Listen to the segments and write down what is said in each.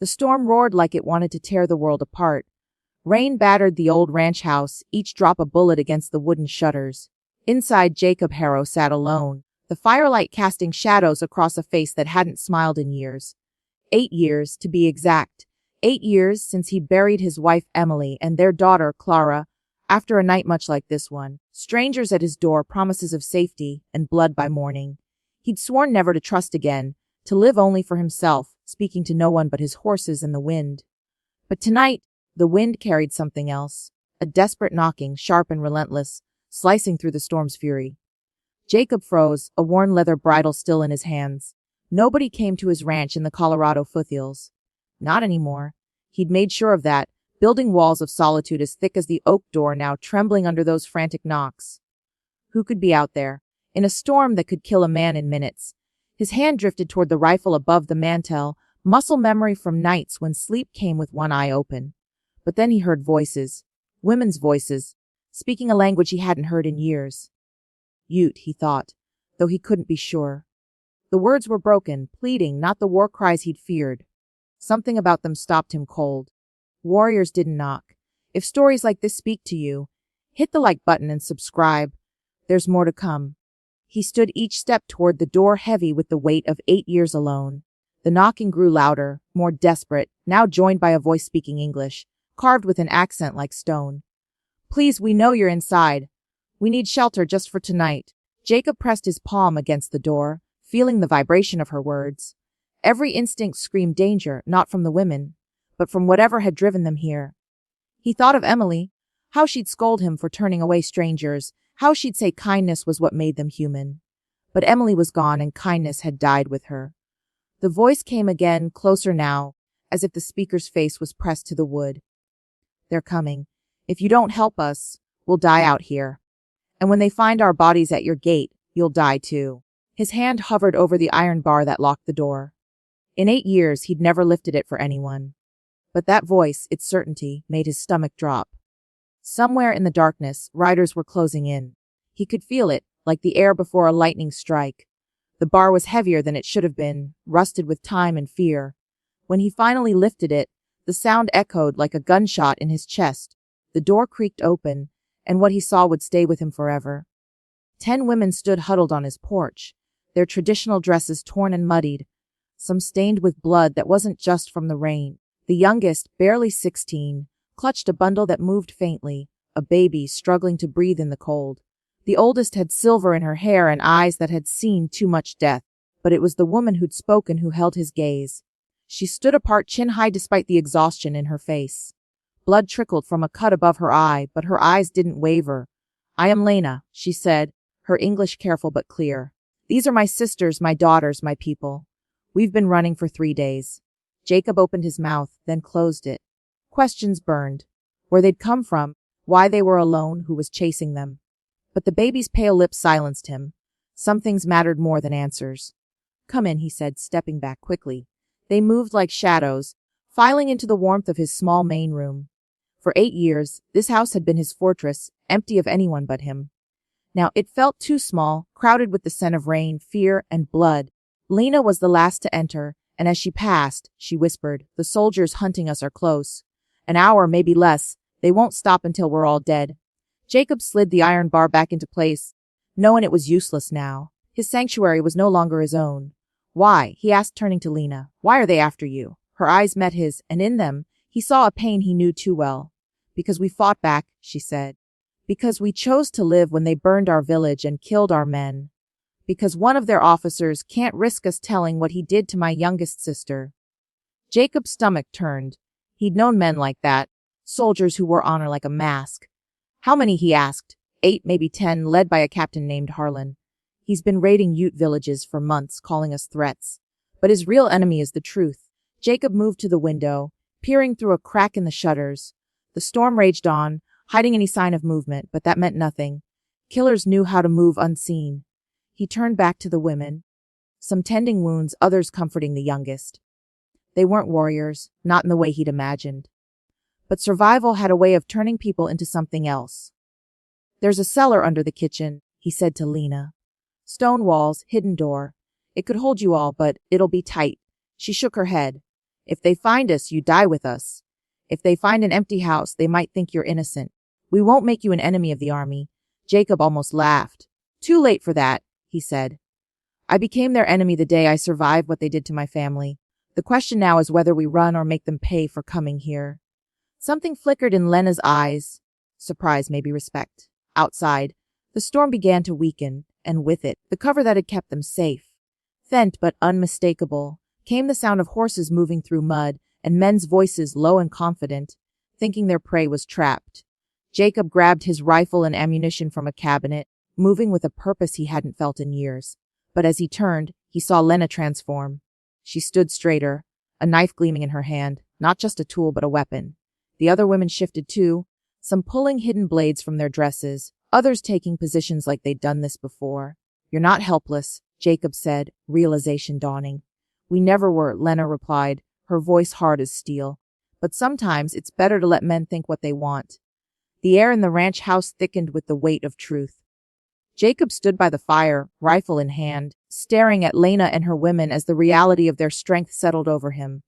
The storm roared like it wanted to tear the world apart. Rain battered the old ranch house, each drop a bullet against the wooden shutters. Inside, Jacob Harrow sat alone, the firelight casting shadows across a face that hadn't smiled in years. 8 years, to be exact. 8 years since he'd buried his wife Emily and their daughter Clara, after a night much like this one. Strangers at his door, promises of safety, and blood by morning. He'd sworn never to trust again, to live only for himself, speaking to no one but his horses and the wind. But tonight, the wind carried something else, a desperate knocking, sharp and relentless, slicing through the storm's fury. Jacob froze, a worn leather bridle still in his hands. Nobody came to his ranch in the Colorado foothills. Not anymore. He'd made sure of that, building walls of solitude as thick as the oak door now trembling under those frantic knocks. Who could be out there, in a storm that could kill a man in minutes? His hand drifted toward the rifle above the mantel, muscle memory from nights when sleep came with one eye open. But then he heard voices, women's voices, speaking a language he hadn't heard in years. Ute, he thought, though he couldn't be sure. The words were broken, pleading, not the war cries he'd feared. Something about them stopped him cold. Warriors didn't knock. If stories like this speak to you, hit the like button and subscribe. There's more to come. He stood each step toward the door, heavy with the weight of 8 years alone. The knocking grew louder, more desperate, now joined by a voice speaking English, carved with an accent like stone. Please, we know you're inside. We need shelter just for tonight. Jacob pressed his palm against the door, feeling the vibration of her words. Every instinct screamed danger, not from the women, but from whatever had driven them here. He thought of Emily, how she'd scold him for turning away strangers, how she'd say kindness was what made them human. But Emily was gone and kindness had died with her. The voice came again, closer now, as if the speaker's face was pressed to the wood. They're coming. If you don't help us, we'll die out here. And when they find our bodies at your gate, you'll die too. His hand hovered over the iron bar that locked the door. In 8 years, he'd never lifted it for anyone. But that voice, its certainty, made his stomach drop. Somewhere in the darkness, riders were closing in. He could feel it, like the air before a lightning strike. The bar was heavier than it should have been, rusted with time and fear. When he finally lifted it, the sound echoed like a gunshot in his chest. The door creaked open, and what he saw would stay with him forever. 10 women stood huddled on his porch, their traditional dresses torn and muddied, some stained with blood that wasn't just from the rain. The youngest, barely 16, clutched a bundle that moved faintly, a baby struggling to breathe in the cold. The oldest had silver in her hair and eyes that had seen too much death, but it was the woman who'd spoken who held his gaze. She stood apart chin-high despite the exhaustion in her face. Blood trickled from a cut above her eye, but her eyes didn't waver. I am Lena, she said, her English careful but clear. These are my sisters, my daughters, my people. We've been running for 3 days. Jacob opened his mouth, then closed it. Questions burned. Where they'd come from, why they were alone, who was chasing them. But the baby's pale lips silenced him. Some things mattered more than answers. Come in, he said, stepping back quickly. They moved like shadows, filing into the warmth of his small main room. For 8 years, this house had been his fortress, empty of anyone but him. Now it felt too small, crowded with the scent of rain, fear, and blood. Lena was the last to enter, and as she passed, she whispered, "The soldiers hunting us are close. An hour, maybe less. They won't stop until we're all dead." Jacob slid the iron bar back into place, knowing it was useless now. His sanctuary was no longer his own. Why? He asked, turning to Lena. Why are they after you? Her eyes met his, and in them, he saw a pain he knew too well. Because we fought back, she said. Because we chose to live when they burned our village and killed our men. Because one of their officers can't risk us telling what he did to my youngest sister. Jacob's stomach turned. He'd known men like that, soldiers who wore honor like a mask. How many, he asked. 8, maybe 10, led by a captain named Harlan. He's been raiding Ute villages for months, calling us threats. But his real enemy is the truth. Jacob moved to the window, peering through a crack in the shutters. The storm raged on, hiding any sign of movement, but that meant nothing. Killers knew how to move unseen. He turned back to the women, some tending wounds, others comforting the youngest. They weren't warriors, not in the way he'd imagined. But survival had a way of turning people into something else. There's a cellar under the kitchen, he said to Lena. Stone walls, hidden door. It could hold you all, but it'll be tight. She shook her head. If they find us, you die with us. If they find an empty house, they might think you're innocent. We won't make you an enemy of the army." Jacob almost laughed. "Too late for that," he said. "I became their enemy the day I survived what they did to my family. The question now is whether we run or make them pay for coming here." Something flickered in Lena's eyes. Surprise, maybe respect. Outside, the storm began to weaken, and with it, the cover that had kept them safe. Faint but unmistakable came the sound of horses moving through mud and men's voices low and confident, thinking their prey was trapped. Jacob grabbed his rifle and ammunition from a cabinet, moving with a purpose he hadn't felt in years. But as he turned, he saw Lena transform. She stood straighter, a knife gleaming in her hand, not just a tool but a weapon. The other women shifted too, some pulling hidden blades from their dresses, others taking positions like they'd done this before. "You're not helpless," Jacob said, realization dawning. "We never were," Lena replied, her voice hard as steel. "But sometimes it's better to let men think what they want." The air in the ranch house thickened with the weight of truth. Jacob stood by the fire, rifle in hand, staring at Lena and her women as the reality of their strength settled over him.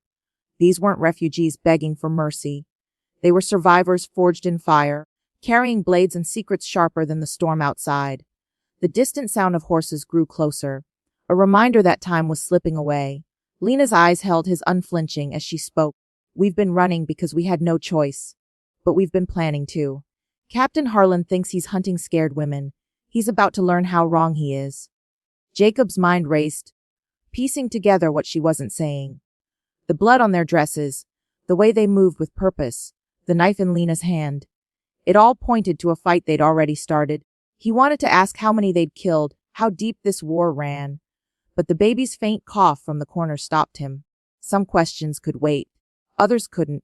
These weren't refugees begging for mercy. They were survivors forged in fire, carrying blades and secrets sharper than the storm outside. The distant sound of horses grew closer, a reminder that time was slipping away. Lena's eyes held his unflinching as she spoke. "We've been running because we had no choice. But we've been planning too. Captain Harlan thinks he's hunting scared women. He's about to learn how wrong he is." Jacob's mind raced, piecing together what she wasn't saying. The blood on their dresses, the way they moved with purpose, the knife in Lena's hand. It all pointed to a fight they'd already started. He wanted to ask how many they'd killed, how deep this war ran. But the baby's faint cough from the corner stopped him. Some questions could wait. Others couldn't.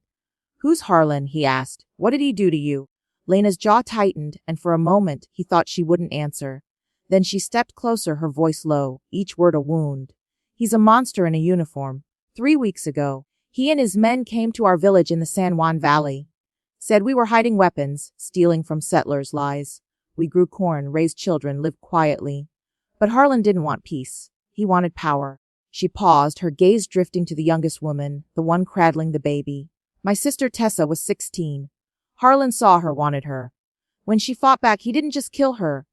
"Who's Harlan?" he asked. "What did he do to you?" Lena's jaw tightened, and for a moment he thought she wouldn't answer. Then she stepped closer, her voice low, each word a wound. "He's a monster in a uniform. 3 weeks ago, he and his men came to our village in the San Juan Valley. Said we were hiding weapons, stealing from settlers' lies. We grew corn, raised children, lived quietly. But Harlan didn't want peace. He wanted power." She paused, her gaze drifting to the youngest woman, the one cradling the baby. "My sister Tessa was 16. Harlan saw her, wanted her. When she fought back, he didn't just kill her.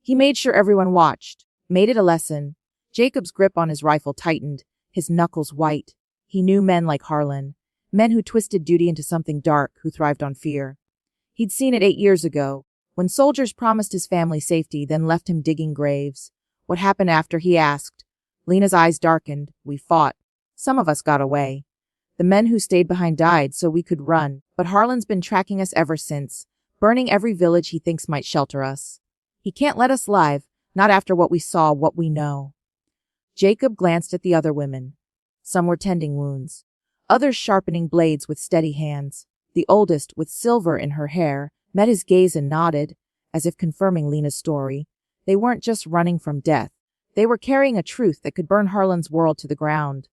He made sure everyone watched, made it a lesson." Jacob's grip on his rifle tightened, his knuckles white. He knew men like Harlan, men who twisted duty into something dark, who thrived on fear. He'd seen it 8 years ago, when soldiers promised his family safety, then left him digging graves. "What happened after?" he asked. Lena's eyes darkened. "We fought. Some of us got away. The men who stayed behind died so we could run, but Harlan's been tracking us ever since, burning every village he thinks might shelter us. He can't let us live, not after what we saw, what we know." Jacob glanced at the other women. Some were tending wounds, others sharpening blades with steady hands. The oldest, with silver in her hair, met his gaze and nodded, as if confirming Lena's story. They weren't just running from death. They were carrying a truth that could burn Harlan's world to the ground.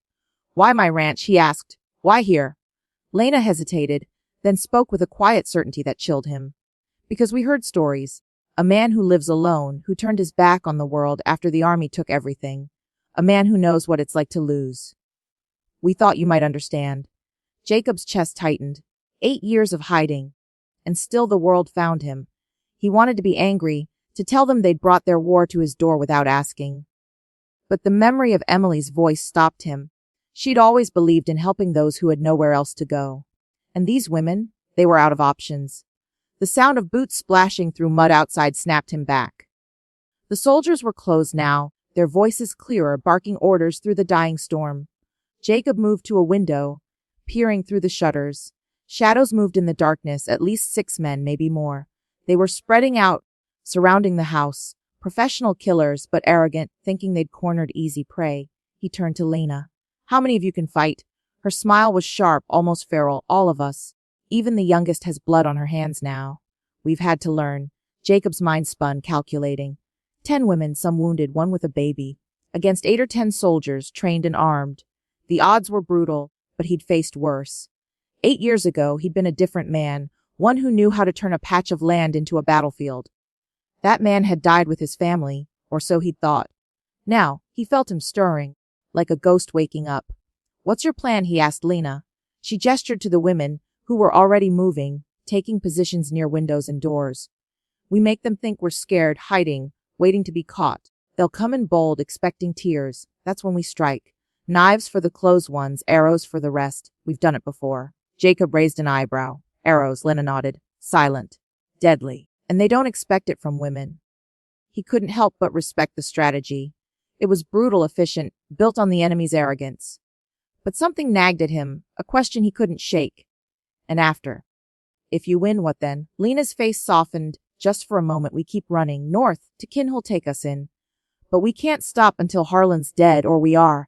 "Why my ranch?" he asked. "Why here?" Lena hesitated, then spoke with a quiet certainty that chilled him. "Because we heard stories. A man who lives alone, who turned his back on the world after the army took everything. A man who knows what it's like to lose. We thought you might understand." Jacob's chest tightened. 8 years of hiding. And still the world found him. He wanted to be angry, to tell them they'd brought their war to his door without asking. But the memory of Emily's voice stopped him. She'd always believed in helping those who had nowhere else to go. And these women, they were out of options. The sound of boots splashing through mud outside snapped him back. The soldiers were closed now, their voices clearer, barking orders through the dying storm. Jacob moved to a window, peering through the shutters. Shadows moved in the darkness, at least 6 men, maybe more. They were spreading out, surrounding the house. Professional killers, but arrogant, thinking they'd cornered easy prey. He turned to Lena. "How many of you can fight?" Her smile was sharp, almost feral. "All of us. Even the youngest has blood on her hands now. We've had to learn." Jacob's mind spun, calculating. 10 women, some wounded, one with a baby. Against 8 or 10 soldiers, trained and armed. The odds were brutal, but he'd faced worse. 8 years ago, he'd been a different man, one who knew how to turn a patch of land into a battlefield. That man had died with his family, or so he'd thought. Now, he felt him stirring, like a ghost waking up. What's your plan? He asked Lena. She gestured to the women, who were already moving, taking positions near windows and doors. We make them think we're scared, hiding, waiting to be caught. They'll come in bold, expecting tears. That's when we strike. Knives for the closed ones, arrows for the rest. We've done it before. Jacob raised an eyebrow. Arrows, Lena nodded. Silent. Deadly. And they don't expect it from women. He couldn't help but respect the strategy. It was brutal, efficient, built on the enemy's arrogance. But something nagged at him, a question he couldn't shake. And after? If you win, what then? Lena's face softened. Just for a moment we keep running, north, to Kinh'll take us in. But we can't stop until Harlan's dead, or we are.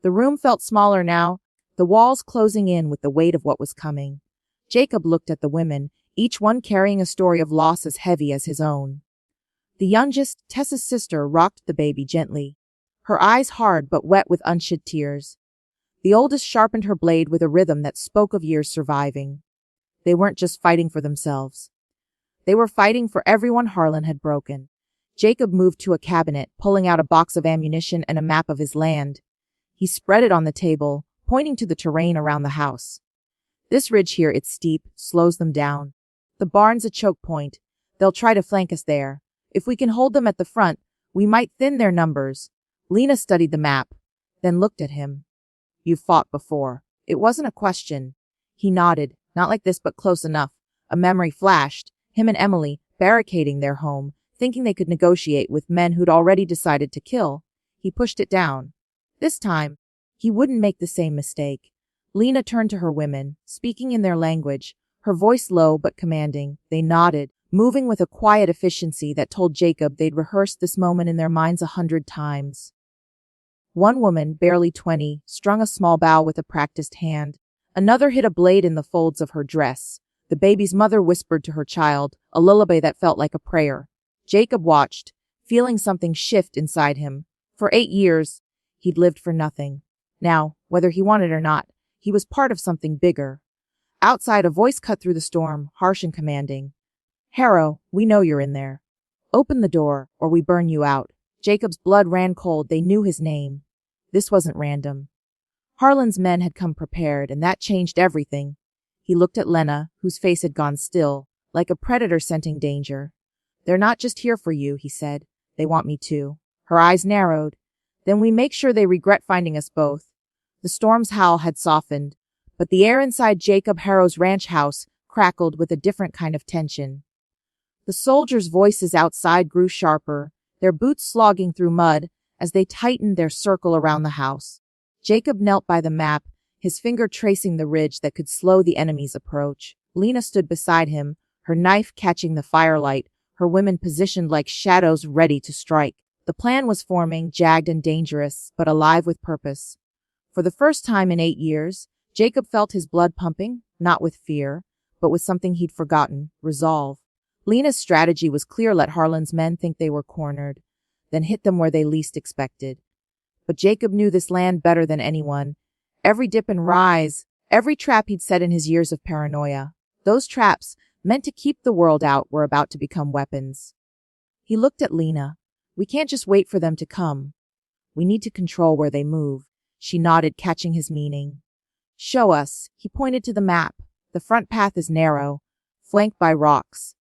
The room felt smaller now, the walls closing in with the weight of what was coming. Jacob looked at the women, each one carrying a story of loss as heavy as his own. The youngest, Tessa's sister, rocked the baby gently, her eyes hard but wet with unshed tears. The oldest sharpened her blade with a rhythm that spoke of years surviving. They weren't just fighting for themselves. They were fighting for everyone Harlan had broken. Jacob moved to a cabinet, pulling out a box of ammunition and a map of his land. He spread it on the table, pointing to the terrain around the house. This ridge here, it's steep, slows them down. The barn's a choke point. They'll try to flank us there. If we can hold them at the front, we might thin their numbers. Lena studied the map, then looked at him. You've fought before. It wasn't a question. He nodded, not like this but close enough. A memory flashed, him and Emily barricading their home, thinking they could negotiate with men who'd already decided to kill. He pushed it down. This time, he wouldn't make the same mistake. Lena turned to her women, speaking in their language, her voice low but commanding. They nodded, moving with a quiet efficiency that told Jacob they'd rehearsed this moment in their minds 100 times. One woman, barely 20, strung a small bow with a practiced hand. Another hid a blade in the folds of her dress. The baby's mother whispered to her child, a lullaby that felt like a prayer. Jacob watched, feeling something shift inside him. For 8 years, he'd lived for nothing. Now, whether he wanted or not, he was part of something bigger. Outside, a voice cut through the storm, harsh and commanding. Harrow, we know you're in there. Open the door, or we burn you out. Jacob's blood ran cold. They knew his name. This wasn't random. Harlan's men had come prepared, and that changed everything. He looked at Lena, whose face had gone still, like a predator scenting danger. They're not just here for you, he said. They want me too. Her eyes narrowed. Then we make sure they regret finding us both. The storm's howl had softened, but the air inside Jacob Harrow's ranch house crackled with a different kind of tension. The soldiers' voices outside grew sharper, their boots slogging through mud as they tightened their circle around the house. Jacob knelt by the map, his finger tracing the ridge that could slow the enemy's approach. Lena stood beside him, her knife catching the firelight, her women positioned like shadows ready to strike. The plan was forming, jagged and dangerous, but alive with purpose. For the first time in 8 years, Jacob felt his blood pumping, not with fear, but with something he'd forgotten, resolve. Lena's strategy was clear: let Harlan's men think they were cornered, then hit them where they least expected. But Jacob knew this land better than anyone. Every dip and rise, every trap he'd set in his years of paranoia. Those traps, meant to keep the world out, were about to become weapons. He looked at Lena. We can't just wait for them to come. We need to control where they move. She nodded, catching his meaning. Show us. He pointed to the map. The front path is narrow, flanked by rocks.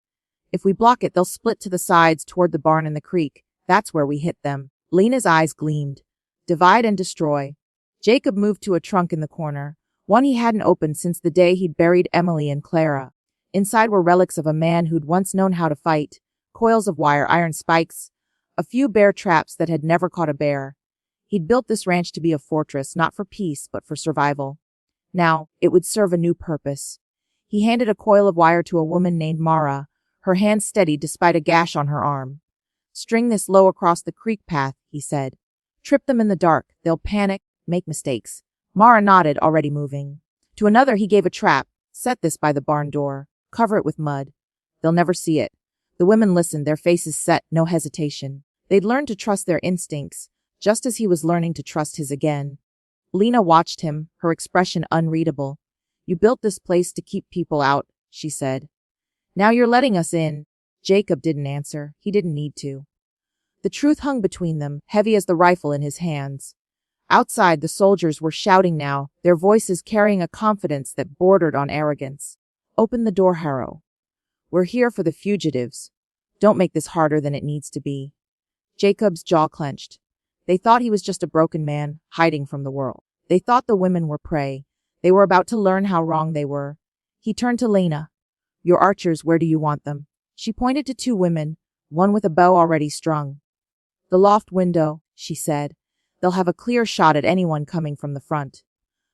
If we block it, they'll split to the sides toward the barn and the creek. That's where we hit them. Lena's eyes gleamed. Divide and destroy. Jacob moved to a trunk in the corner, one he hadn't opened since the day he'd buried Emily and Clara. Inside were relics of a man who'd once known how to fight, coils of wire, iron spikes, a few bear traps that had never caught a bear. He'd built this ranch to be a fortress, not for peace, but for survival. Now, it would serve a new purpose. He handed a coil of wire to a woman named Mara, her hand steady despite a gash on her arm. String this low across the creek path, he said. Trip them in the dark. They'll panic, make mistakes. Mara nodded, already moving. To another he gave a trap. Set this by the barn door. Cover it with mud. They'll never see it. The women listened, their faces set, no hesitation. They'd learned to trust their instincts, just as he was learning to trust his again. Lena watched him, her expression unreadable. You built this place to keep people out, she said. Now you're letting us in. Jacob didn't answer. He didn't need to. The truth hung between them, heavy as the rifle in his hands. Outside, the soldiers were shouting now, their voices carrying a confidence that bordered on arrogance. Open the door, Harrow. We're here for the fugitives. Don't make this harder than it needs to be. Jacob's jaw clenched. They thought he was just a broken man, hiding from the world. They thought the women were prey. They were about to learn how wrong they were. He turned to Lena. Your archers, where do you want them? She pointed to two women, one with a bow already strung. The loft window, she said. They'll have a clear shot at anyone coming from the front.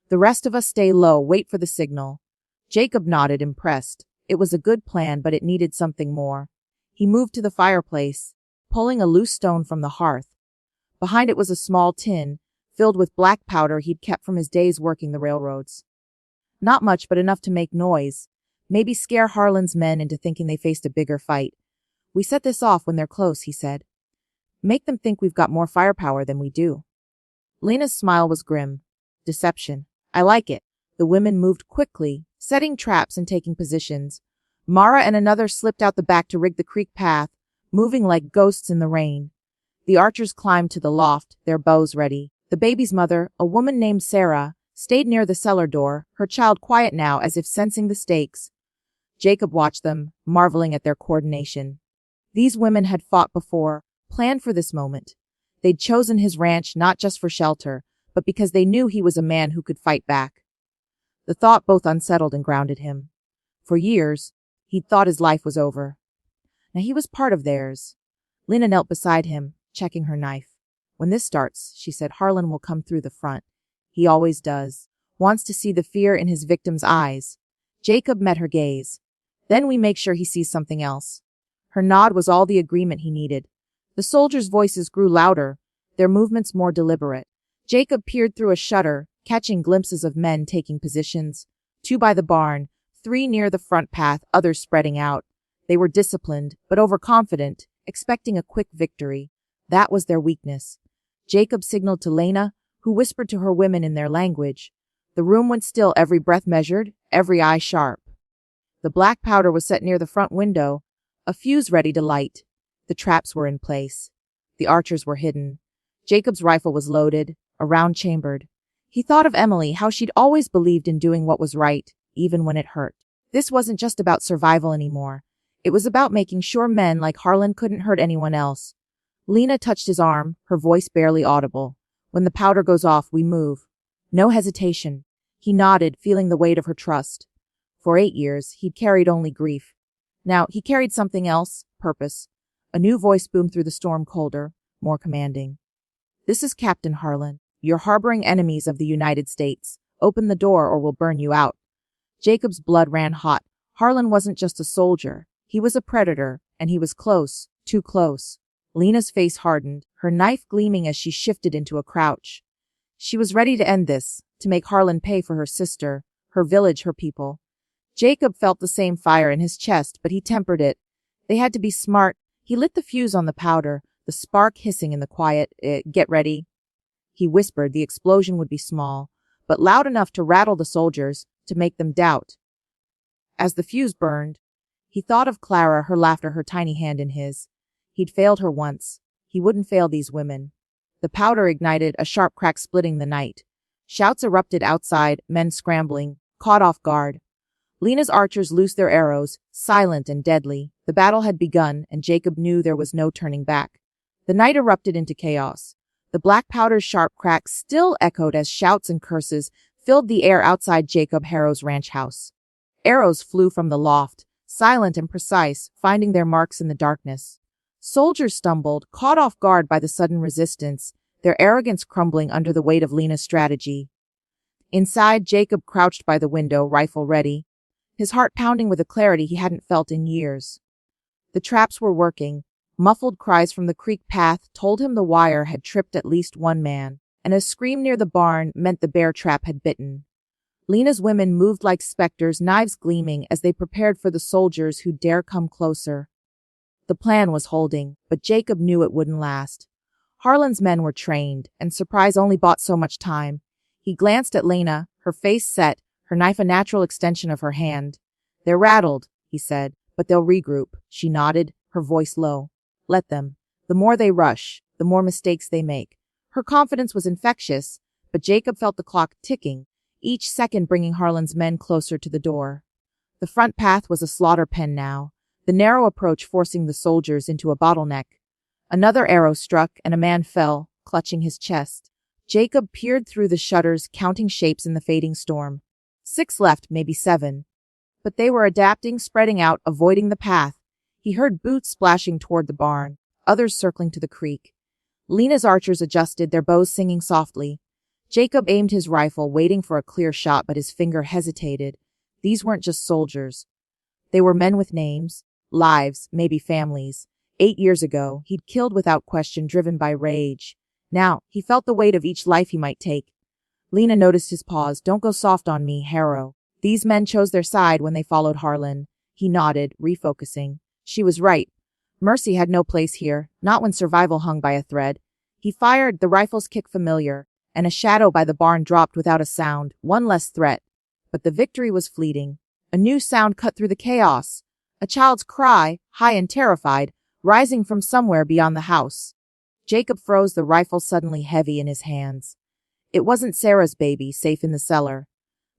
The rest of us stay low, wait for the signal. Jacob nodded, impressed. It was a good plan, but it needed something more. He moved to the fireplace, pulling a loose stone from the hearth. Behind it was a small tin, filled with black powder he'd kept from his days working the railroads. Not much, but enough to make noise. Maybe scare Harlan's men into thinking they faced a bigger fight. We set this off when they're close, he said. Make them think we've got more firepower than we do. Lena's smile was grim. Deception. I like it. The women moved quickly, setting traps and taking positions. Mara and another slipped out the back to rig the creek path, moving like ghosts in the rain. The archers climbed to the loft, their bows ready. The baby's mother, a woman named Sarah, stayed near the cellar door, her child quiet now as if sensing the stakes. Jacob watched them, marveling at their coordination. These women had fought before, planned for this moment. They'd chosen his ranch not just for shelter, but because they knew he was a man who could fight back. The thought both unsettled and grounded him. For years, he'd thought his life was over. Now he was part of theirs. Lena knelt beside him, checking her knife. When this starts, she said, Harlan will come through the front. He always does. Wants to see the fear in his victim's eyes. Jacob met her gaze. Then we make sure he sees something else. Her nod was all the agreement he needed. The soldiers' voices grew louder, their movements more deliberate. Jacob peered through a shutter, catching glimpses of men taking positions. 2 by the barn, 3 near the front path, others spreading out. They were disciplined, but overconfident, expecting a quick victory. That was their weakness. Jacob signaled to Lena, who whispered to her women in their language. The room went still, every breath measured, every eye sharp. The black powder was set near the front window, a fuse ready to light. The traps were in place. The archers were hidden. Jacob's rifle was loaded, a round chambered. He thought of Emily, how she'd always believed in doing what was right, even when it hurt. This wasn't just about survival anymore. It was about making sure men like Harlan couldn't hurt anyone else. Lena touched his arm, her voice barely audible. When the powder goes off, we move. No hesitation. He nodded, feeling the weight of her trust. For 8 years, he'd carried only grief. Now, he carried something else, purpose. A new voice boomed through the storm, colder, more commanding. This is Captain Harlan. You're harboring enemies of the United States. Open the door or we'll burn you out. Jacob's blood ran hot. Harlan wasn't just a soldier. He was a predator, and he was close, too close. Lena's face hardened, her knife gleaming as she shifted into a crouch. She was ready to end this, to make Harlan pay for her sister, her village, her people. Jacob felt the same fire in his chest, but he tempered it. They had to be smart. He lit the fuse on the powder, the spark hissing in the quiet. Get ready. He whispered the explosion would be small, but loud enough to rattle the soldiers, to make them doubt. As the fuse burned, he thought of Clara, her laughter, her tiny hand in his. He'd failed her once. He wouldn't fail these women. The powder ignited, a sharp crack splitting the night. Shouts erupted outside, men scrambling, caught off guard. Lena's archers loosed their arrows, silent and deadly. The battle had begun, and Jacob knew there was no turning back. The night erupted into chaos. The black powder's sharp crack still echoed as shouts and curses filled the air outside Jacob Harrow's ranch house. Arrows flew from the loft, silent and precise, finding their marks in the darkness. Soldiers stumbled, caught off guard by the sudden resistance, their arrogance crumbling under the weight of Lena's strategy. Inside, Jacob crouched by the window, rifle ready, his heart pounding with a clarity he hadn't felt in years. The traps were working. Muffled cries from the creek path told him the wire had tripped at least one man, and a scream near the barn meant the bear trap had bitten. Lena's women moved like specters, knives gleaming as they prepared for the soldiers who dare come closer. The plan was holding, but Jacob knew it wouldn't last. Harlan's men were trained, and surprise only bought so much time. He glanced at Lena, her face set, her knife a natural extension of her hand. They're rattled, he said, but they'll regroup. She nodded, her voice low. Let them. The more they rush, the more mistakes they make. Her confidence was infectious, but Jacob felt the clock ticking, each second bringing Harlan's men closer to the door. The front path was a slaughter pen now, the narrow approach forcing the soldiers into a bottleneck. Another arrow struck, and a man fell, clutching his chest. Jacob peered through the shutters, counting shapes in the fading storm. 6 left, maybe 7. But they were adapting, spreading out, avoiding the path. He heard boots splashing toward the barn, others circling to the creek. Lena's archers adjusted, their bows singing softly. Jacob aimed his rifle, waiting for a clear shot, but his finger hesitated. These weren't just soldiers. They were men with names, lives, maybe families. 8 years ago, he'd killed without question, driven by rage. Now, he felt the weight of each life he might take. Lena noticed his pause. Don't go soft on me, Harrow. These men chose their side when they followed Harlan. He nodded, refocusing. She was right. Mercy had no place here, not when survival hung by a thread. He fired, the rifle's kick familiar, and a shadow by the barn dropped without a sound, one less threat. But the victory was fleeting. A new sound cut through the chaos. A child's cry, high and terrified, rising from somewhere beyond the house. Jacob froze, the rifle suddenly heavy in his hands. It wasn't Sarah's baby, safe in the cellar.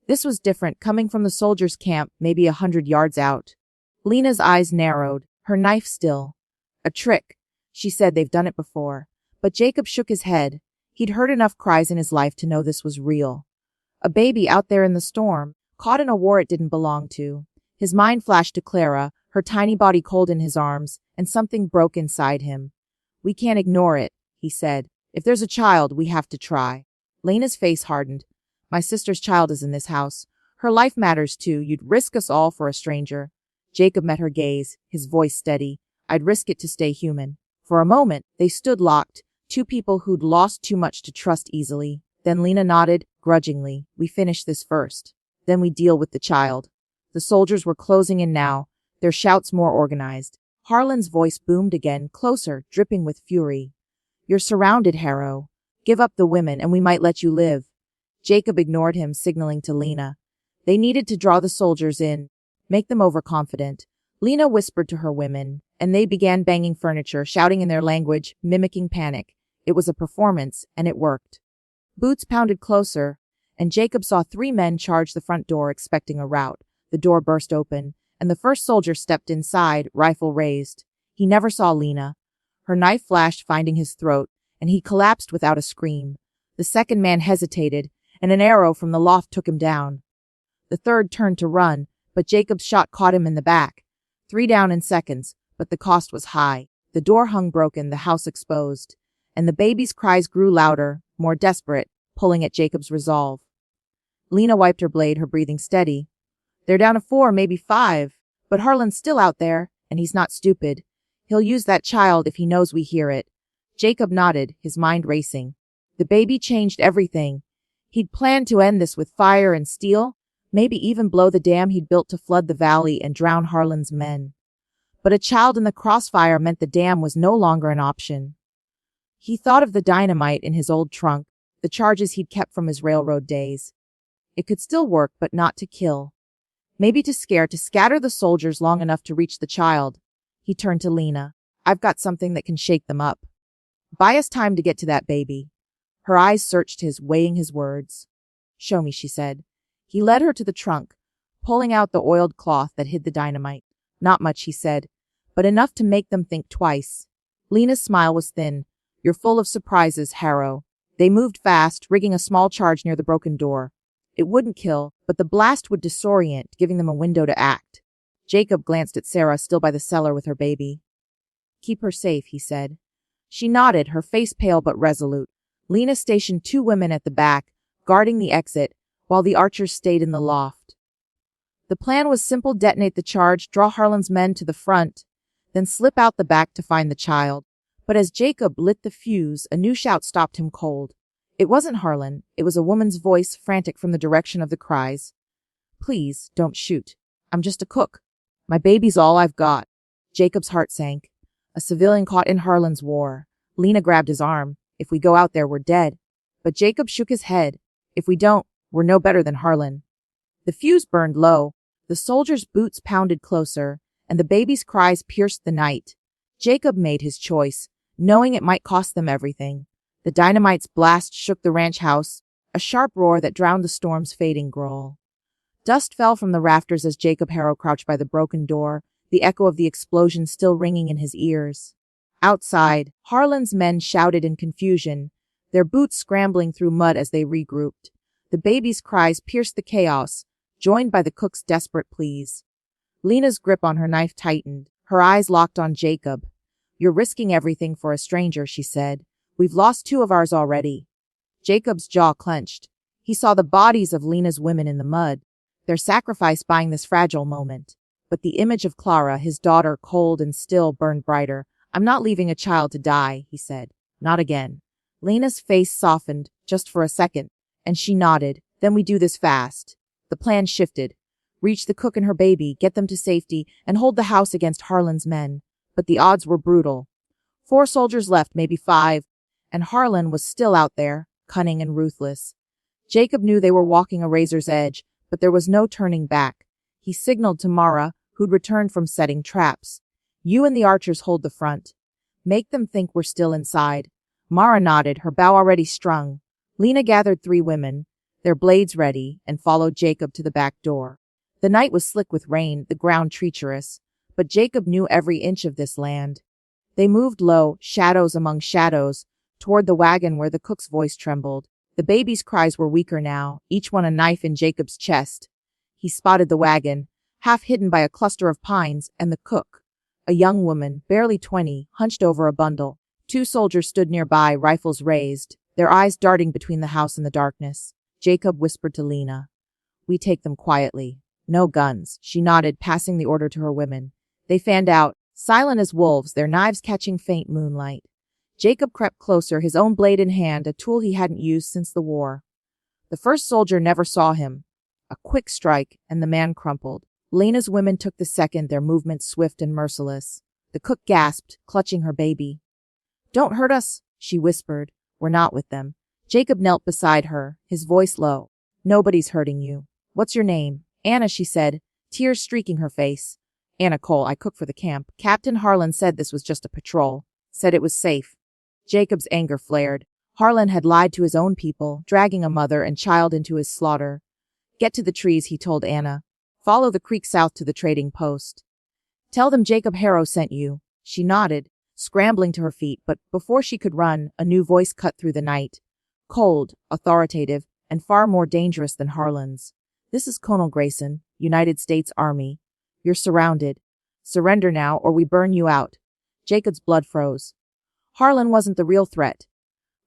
This was different, coming from the soldiers' camp, maybe 100 yards out. Lena's eyes narrowed, her knife still. A trick, she said. They've done it before. But Jacob shook his head. He'd heard enough cries in his life to know this was real. A baby out there in the storm, caught in a war it didn't belong to. His mind flashed to Clara, her tiny body cold in his arms, and something broke inside him. We can't ignore it, he said. If there's a child, we have to try. Lena's face hardened. My sister's child is in this house. Her life matters too. You'd risk us all for a stranger. Jacob met her gaze, his voice steady. I'd risk it to stay human. For a moment, they stood locked, two people who'd lost too much to trust easily. Then Lena nodded, grudgingly. We finish this first. Then we deal with the child. The soldiers were closing in now, their shouts more organized. Harlan's voice boomed again, closer, dripping with fury. You're surrounded, Harrow. Give up the women and we might let you live. Jacob ignored him, signaling to Lena. They needed to draw the soldiers in, make them overconfident. Lena whispered to her women, and they began banging furniture, shouting in their language, mimicking panic. It was a performance, and it worked. Boots pounded closer, and Jacob saw 3 men charge the front door, expecting a rout. The door burst open, and the first soldier stepped inside, rifle raised. He never saw Lena. Her knife flashed, finding his throat, and he collapsed without a scream. The second man hesitated, and an arrow from the loft took him down. The third turned to run, but Jacob's shot caught him in the back. 3 down in seconds, but the cost was high. The door hung broken, the house exposed, and the baby's cries grew louder, more desperate, pulling at Jacob's resolve. Lena wiped her blade, her breathing steady. They're down to 4, maybe 5, but Harlan's still out there, and he's not stupid. He'll use that child if he knows we hear it. Jacob nodded, his mind racing. The baby changed everything. He'd planned to end this with fire and steel, maybe even blow the dam he'd built to flood the valley and drown Harlan's men. But a child in the crossfire meant the dam was no longer an option. He thought of the dynamite in his old trunk, the charges he'd kept from his railroad days. It could still work, but not to kill. Maybe to scare, to scatter the soldiers long enough to reach the child. He turned to Lena. I've got something that can shake them up. Buy us time to get to that baby. Her eyes searched his, weighing his words. Show me, she said. He led her to the trunk, pulling out the oiled cloth that hid the dynamite. Not much, he said, but enough to make them think twice. Lena's smile was thin. You're full of surprises, Harrow. They moved fast, rigging a small charge near the broken door. It wouldn't kill, but the blast would disorient, giving them a window to act. Jacob glanced at Sarah, still by the cellar with her baby. Keep her safe, he said. She nodded, her face pale but resolute. Lena stationed 2 women at the back, guarding the exit, while the archers stayed in the loft. The plan was simple: detonate the charge, draw Harlan's men to the front, then slip out the back to find the child. But as Jacob lit the fuse, a new shout stopped him cold. It wasn't Harlan, it was a woman's voice, frantic from the direction of the cries. Please, don't shoot. I'm just a cook. My baby's all I've got. Jacob's heart sank. A civilian caught in Harlan's war. Lena grabbed his arm. If we go out there, we're dead. But Jacob shook his head. If we don't, we're no better than Harlan. The fuse burned low. The soldiers' boots pounded closer, and the baby's cries pierced the night. Jacob made his choice, knowing it might cost them everything. The dynamite's blast shook the ranch house, a sharp roar that drowned the storm's fading growl. Dust fell from the rafters as Jacob Harrow crouched by the broken door, the echo of the explosion still ringing in his ears. Outside, Harlan's men shouted in confusion, their boots scrambling through mud as they regrouped. The baby's cries pierced the chaos, joined by the cook's desperate pleas. Lena's grip on her knife tightened, her eyes locked on Jacob. "You're risking everything for a stranger," she said. "We've lost 2 of ours already." Jacob's jaw clenched. He saw the bodies of Lena's women in the mud, their sacrifice buying this fragile moment. But the image of Clara, his daughter, cold and still, burned brighter. "I'm not leaving a child to die," he said. "Not again." Lena's face softened, just for a second, and she nodded. "Then we do this fast." The plan shifted. Reach the cook and her baby, get them to safety, and hold the house against Harlan's men. But the odds were brutal. 4 soldiers left, maybe 5, and Harlan was still out there, cunning and ruthless. Jacob knew they were walking a razor's edge, but there was no turning back. He signaled to Mara, who'd returned from setting traps. "You and the archers hold the front. Make them think we're still inside." Mara nodded, her bow already strung. Lena gathered 3 women, their blades ready, and followed Jacob to the back door. The night was slick with rain, the ground treacherous, but Jacob knew every inch of this land. They moved low, shadows among shadows, toward the wagon where the cook's voice trembled. The baby's cries were weaker now, each one a knife in Jacob's chest. He spotted the wagon, half hidden by a cluster of pines, and the cook, a young woman, barely 20, hunched over a bundle. 2 soldiers stood nearby, rifles raised, their eyes darting between the house and the darkness. Jacob whispered to Lena, "We take them quietly. No guns." She nodded, passing the order to her women. They fanned out, silent as wolves, their knives catching faint moonlight. Jacob crept closer, his own blade in hand, a tool he hadn't used since the war. The first soldier never saw him. A quick strike, and the man crumpled. Lena's women took the second, their movements swift and merciless. The cook gasped, clutching her baby. "Don't hurt us," she whispered. "We're not with them." Jacob knelt beside her, his voice low. "Nobody's hurting you. What's your name?" "Anna," she said, tears streaking her face. "Anna Cole, I cook for the camp. Captain Harlan said this was just a patrol. Said it was safe." Jacob's anger flared. Harlan had lied to his own people, dragging a mother and child into his slaughter. "Get to the trees," he told Anna. "Follow the creek south to the trading post. Tell them Jacob Harrow sent you." She nodded, scrambling to her feet, but before she could run, a new voice cut through the night. Cold, authoritative, and far more dangerous than Harlan's. "This is Colonel Grayson, United States Army. You're surrounded. Surrender now or we burn you out." Jacob's blood froze. Harlan wasn't the real threat.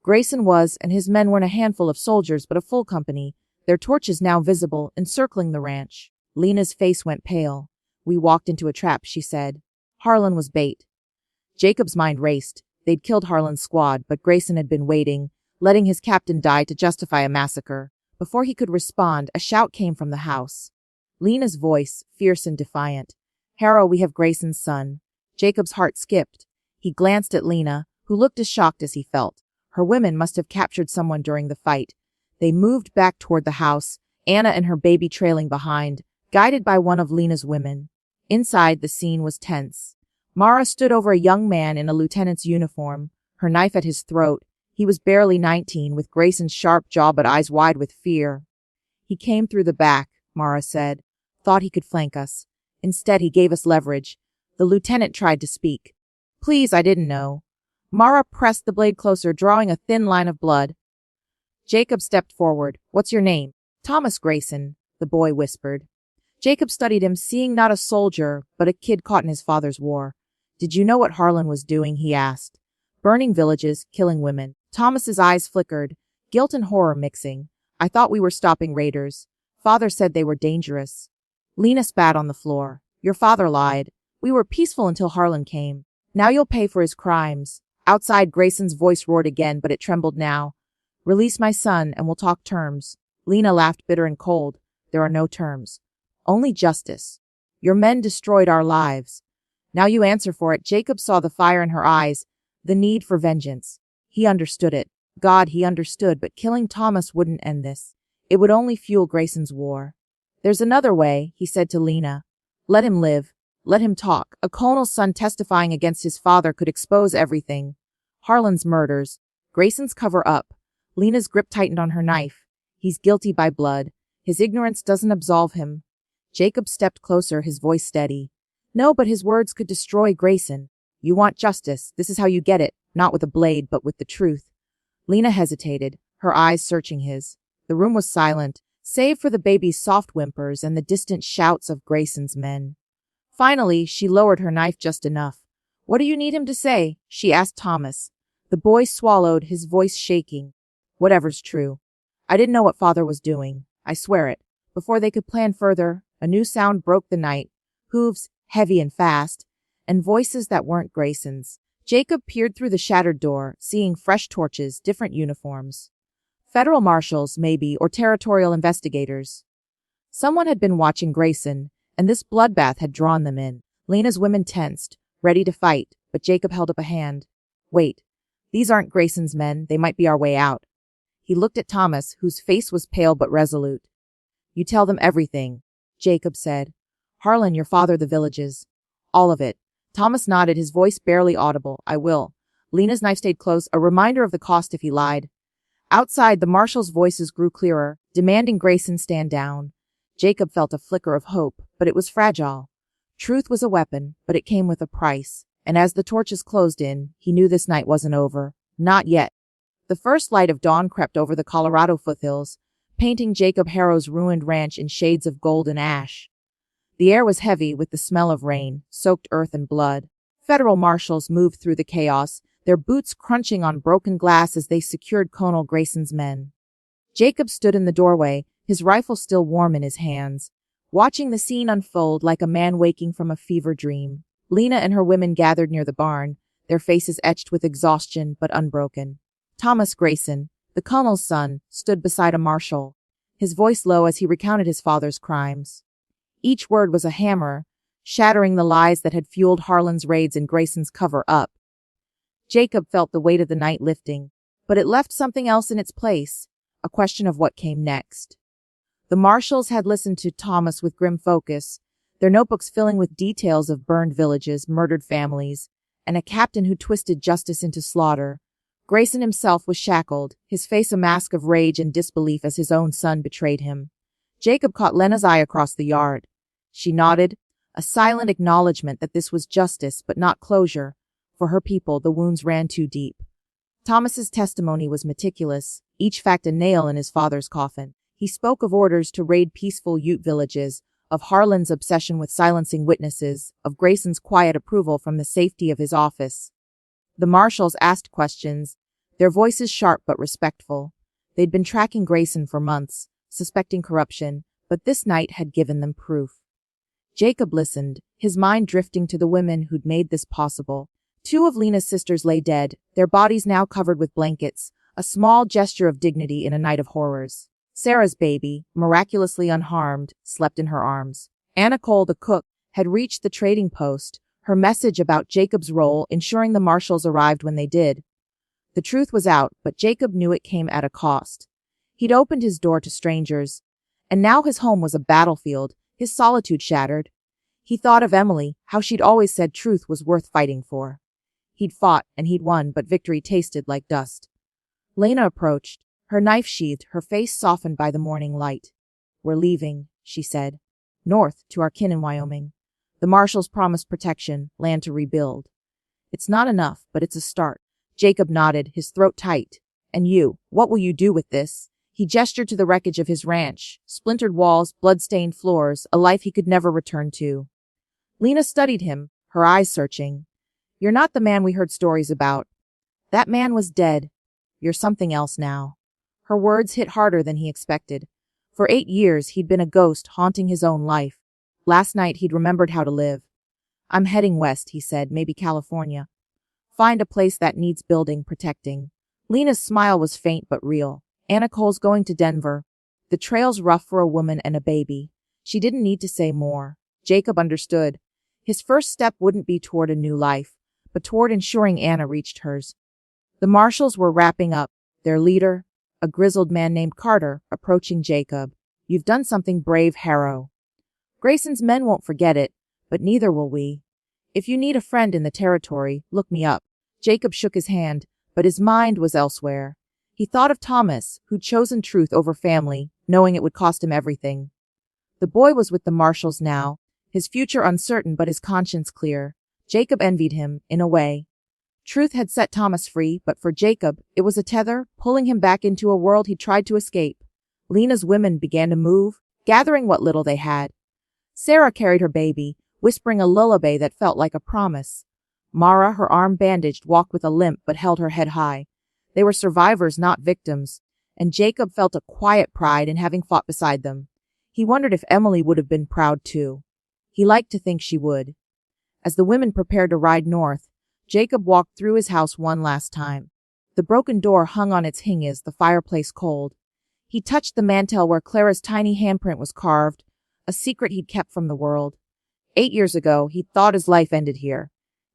Grayson was, and his men weren't a handful of soldiers but a full company, their torches now visible, encircling the ranch. Lena's face went pale. "We walked into a trap," she said. Harlan was bait. Jacob's mind raced. They'd killed Harlan's squad, but Grayson had been waiting, letting his captain die to justify a massacre. Before he could respond, a shout came from the house. Lena's voice, fierce and defiant. "Harrow, we have Grayson's son." Jacob's heart skipped. He glanced at Lena, who looked as shocked as he felt. Her women must have captured someone during the fight. They moved back toward the house, Anna and her baby trailing behind, guided by one of Lena's women. Inside, the scene was tense. Mara stood over a young man in a lieutenant's uniform, her knife at his throat. He was barely 19, with Grayson's sharp jaw but eyes wide with fear. "He came through the back," Mara said. "Thought he could flank us. Instead, he gave us leverage." The lieutenant tried to speak. "Please, I didn't know." Mara pressed the blade closer, drawing a thin line of blood. Jacob stepped forward. "What's your name?" "Thomas Grayson," the boy whispered. Jacob studied him, seeing not a soldier, but a kid caught in his father's war. "Did you know what Harlan was doing?" he asked. "Burning villages, killing women." Thomas's eyes flickered, guilt and horror mixing. "I thought we were stopping raiders. Father said they were dangerous." Lena spat on the floor. "Your father lied. We were peaceful until Harlan came. Now you'll pay for his crimes." Outside, Grayson's voice roared again, but it trembled now. "Release my son, and we'll talk terms." Lena laughed bitter and cold. "There are no terms. Only justice. Your men destroyed our lives. Now you answer for it." Jacob saw the fire in her eyes, the need for vengeance. He understood it. God, he understood, but killing Thomas wouldn't end this. It would only fuel Grayson's war. "There's another way," he said to Lena. "Let him live. Let him talk." A colonel's son testifying against his father could expose everything. Harlan's murders, Grayson's cover up. Lena's grip tightened on her knife. He's guilty by blood. His ignorance doesn't absolve him. Jacob stepped closer, his voice steady. No, but his words could destroy Grayson. You want justice. This is how you get it. Not with a blade, but with the truth. Lena hesitated, her eyes searching his. The room was silent, save for the baby's soft whimpers and the distant shouts of Grayson's men. Finally, she lowered her knife just enough. What do you need him to say? She asked Thomas. The boy swallowed, his voice shaking. Whatever's true. I didn't know what father was doing. I swear it. Before they could plan further, a new sound broke the night. Hooves, heavy and fast, and voices that weren't Grayson's. Jacob peered through the shattered door, seeing fresh torches, different uniforms. Federal marshals, maybe, or territorial investigators. Someone had been watching Grayson, and this bloodbath had drawn them in. Lena's women tensed, ready to fight, but Jacob held up a hand. Wait. These aren't Grayson's men. They might be our way out. He looked at Thomas, whose face was pale but resolute. You tell them everything, Jacob said. Harlan, your father, the villages. All of it. Thomas nodded, his voice barely audible. I will. Lena's knife stayed close, a reminder of the cost if he lied. Outside, the marshals' voices grew clearer, demanding Grayson stand down. Jacob felt a flicker of hope, but it was fragile. Truth was a weapon, but it came with a price, and as the torches closed in, he knew this night wasn't over. Not yet. The first light of dawn crept over the Colorado foothills, painting Jacob Harrow's ruined ranch in shades of gold and ash. The air was heavy with the smell of rain, soaked earth and blood. Federal marshals moved through the chaos, their boots crunching on broken glass as they secured Colonel Grayson's men. Jacob stood in the doorway, his rifle still warm in his hands, watching the scene unfold like a man waking from a fever dream. Lena and her women gathered near the barn, their faces etched with exhaustion but unbroken. Thomas Grayson, the colonel's son, stood beside a marshal, his voice low as he recounted his father's crimes. Each word was a hammer, shattering the lies that had fueled Harlan's raids and Grayson's cover-up. Jacob felt the weight of the night lifting, but it left something else in its place, a question of what came next. The marshals had listened to Thomas with grim focus, their notebooks filling with details of burned villages, murdered families, and a captain who twisted justice into slaughter. Grayson himself was shackled, his face a mask of rage and disbelief as his own son betrayed him. Jacob caught Lena's eye across the yard. She nodded, a silent acknowledgement that this was justice but not closure. For her people, the wounds ran too deep. Thomas's testimony was meticulous, each fact a nail in his father's coffin. He spoke of orders to raid peaceful Ute villages, of Harlan's obsession with silencing witnesses, of Grayson's quiet approval from the safety of his office. The marshals asked questions, their voices sharp but respectful. They'd been tracking Grayson for months, suspecting corruption, but this night had given them proof. Jacob listened, his mind drifting to the women who'd made this possible. 2 of Lena's sisters lay dead, their bodies now covered with blankets, a small gesture of dignity in a night of horrors. Sarah's baby, miraculously unharmed, slept in her arms. Anna Cole, the cook, had reached the trading post, her message about Jacob's role ensuring the marshals arrived when they did. The truth was out, but Jacob knew it came at a cost. He'd opened his door to strangers, and now his home was a battlefield, his solitude shattered. He thought of Emily, how she'd always said truth was worth fighting for. He'd fought, and he'd won, but victory tasted like dust. Lena approached, her knife sheathed, her face softened by the morning light. We're leaving, she said. North, to our kin in Wyoming. The marshals promised protection, land to rebuild. It's not enough, but it's a start. Jacob nodded, his throat tight. And you, what will you do with this? He gestured to the wreckage of his ranch, splintered walls, blood-stained floors, a life he could never return to. Lena studied him, her eyes searching. You're not the man we heard stories about. That man was dead. You're something else now. Her words hit harder than he expected. For 8 years, he'd been a ghost haunting his own life. Last night, he'd remembered how to live. I'm heading west, he said, maybe California. Find a place that needs building, protecting. Lena's smile was faint but real. Anna Cole's going to Denver. The trail's rough for a woman and a baby. She didn't need to say more. Jacob understood. His first step wouldn't be toward a new life, but toward ensuring Anna reached hers. The marshals were wrapping up, their leader, a grizzled man named Carter, approaching Jacob. You've done something brave, Harrow. Grayson's men won't forget it, but neither will we. If you need a friend in the territory, look me up. Jacob shook his hand, but his mind was elsewhere. He thought of Thomas, who'd chosen truth over family, knowing it would cost him everything. The boy was with the marshals now, his future uncertain but his conscience clear. Jacob envied him, in a way. Truth had set Thomas free, but for Jacob, it was a tether, pulling him back into a world he'd tried to escape. Lena's women began to move, gathering what little they had. Sarah carried her baby, whispering a lullaby that felt like a promise. Mara, her arm bandaged, walked with a limp but held her head high. They were survivors, not victims, and Jacob felt a quiet pride in having fought beside them. He wondered if Emily would have been proud too. He liked to think she would. As the women prepared to ride north, Jacob walked through his house one last time. The broken door hung on its hinges, the fireplace cold. He touched the mantel where Clara's tiny handprint was carved, a secret he'd kept from the world. 8 years ago, he'd thought his life ended here.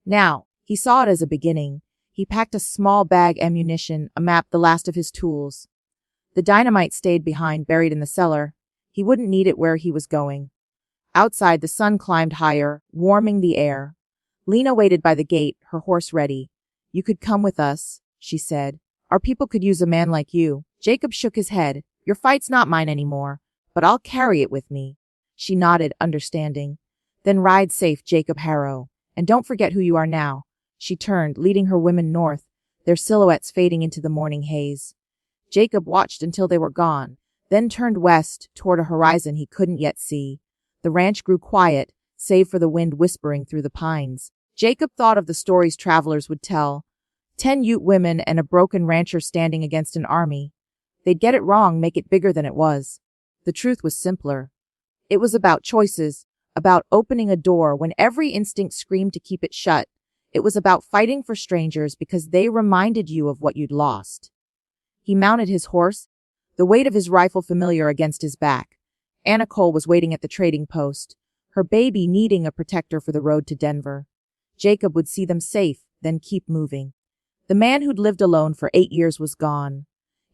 Now, he saw it as a beginning. He packed a small bag, ammunition, a map, the last of his tools. The dynamite stayed behind, buried in the cellar. He wouldn't need it where he was going. Outside, the sun climbed higher, warming the air. Lena waited by the gate, her horse ready. "You could come with us," she said. "Our people could use a man like you." Jacob shook his head. "Your fight's not mine anymore, but I'll carry it with me." She nodded, understanding. "Then ride safe, Jacob Harrow. And don't forget who you are now." She turned, leading her women north, their silhouettes fading into the morning haze. Jacob watched until they were gone, then turned west, toward a horizon he couldn't yet see. The ranch grew quiet, save for the wind whispering through the pines. Jacob thought of the stories travelers would tell. 10 Ute women and a broken rancher standing against an army. They'd get it wrong, make it bigger than it was. The truth was simpler. It was about choices, about opening a door when every instinct screamed to keep it shut. It was about fighting for strangers because they reminded you of what you'd lost. He mounted his horse, the weight of his rifle familiar against his back. Anna Cole was waiting at the trading post, her baby needing a protector for the road to Denver. Jacob would see them safe, then keep moving. The man who'd lived alone for 8 years was gone.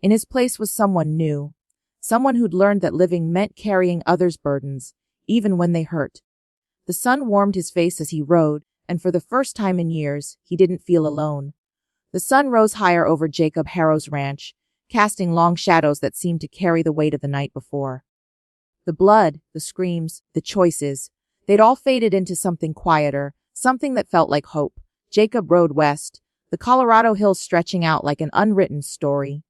In his place was someone new, someone who'd learned that living meant carrying others' burdens, even when they hurt. The sun warmed his face as he rode, and for the first time in years, he didn't feel alone. The sun rose higher over Jacob Harrow's ranch, casting long shadows that seemed to carry the weight of the night before. The blood, the screams, the choices, they'd all faded into something quieter, something that felt like hope. Jacob rode west, the Colorado hills stretching out like an unwritten story.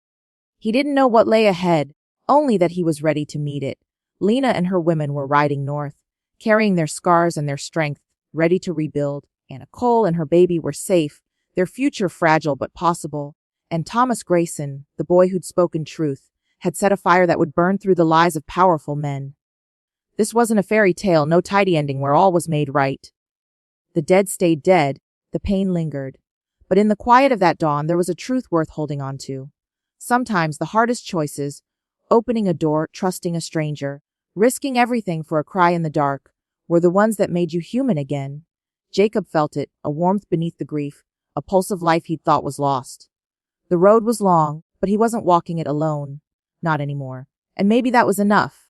He didn't know what lay ahead, only that he was ready to meet it. Lena and her women were riding north, carrying their scars and their strength, ready to rebuild. Anna Cole and her baby were safe, their future fragile but possible. And Thomas Grayson, the boy who'd spoken truth, had set a fire that would burn through the lies of powerful men. This wasn't a fairy tale, no tidy ending where all was made right. The dead stayed dead, the pain lingered. But in the quiet of that dawn, there was a truth worth holding on to. Sometimes the hardest choices, opening a door, trusting a stranger, risking everything for a cry in the dark, were the ones that made you human again. Jacob felt it, a warmth beneath the grief, a pulse of life he'd thought was lost. The road was long, but he wasn't walking it alone. Not anymore. And maybe that was enough.